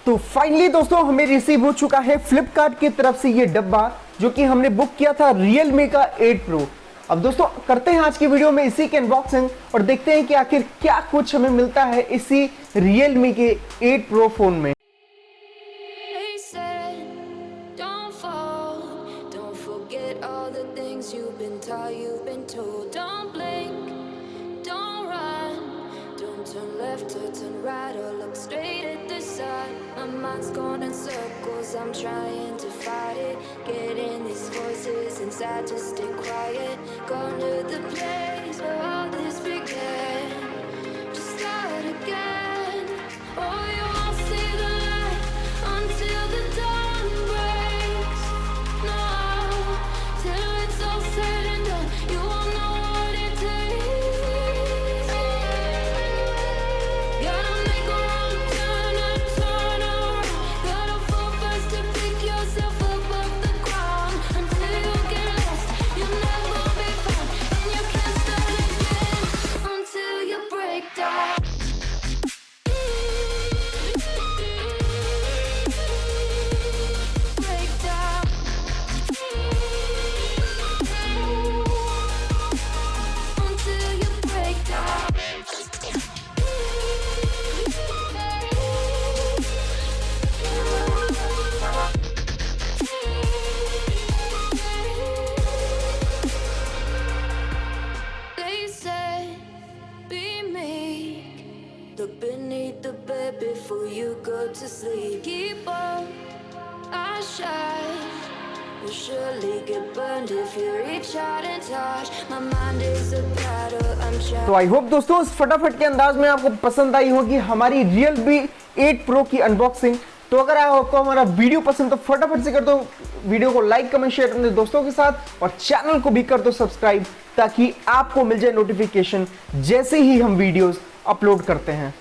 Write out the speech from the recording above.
तो फाइनली दोस्तों हमें रिसीव हो चुका है फ्लिपकार्ट की तरफ से ये डब्बा जो कि हमने बुक किया था Realme का 8 Pro। अब दोस्तों करते हैं आज की वीडियो में इसी के अनबॉक्सिंग और देखते हैं कि आखिर क्या कुछ हमें मिलता है इसी Realme के 8 Pro फोन में। Left or turn right or look straight at the sun. My mind's going in circles, I'm trying to fight it. Getting these voices inside to stay quiet. Gone to the place where all this began. Just start again. Oh, you won't see the light until the dawn breaks. No, till it's all said and done, you won't know what it takes. Look beneath the bed before you go to sleep. Keep on, I shine. You'll surely get burned if you reach out and touch. My mind is a battle, I'm trying. तो I hope दोस्तों इस फटाफट के अंदाज में आपको पसंद आई होगी हमारी Realme 8 Pro की अनबॉक्सिंग। तो अगर आपको हमारा वीडियो पसंद तो फटाफट से कर दो वीडियो को लाइक कमेंट शेयर अपने दोस्तों के साथ और चैनल को भी कर दो सब्सक्राइब ताकि आपको मिल जाए नोटिफिकेशन जैसे ही हम वीडियोस अपलोड करते हैं।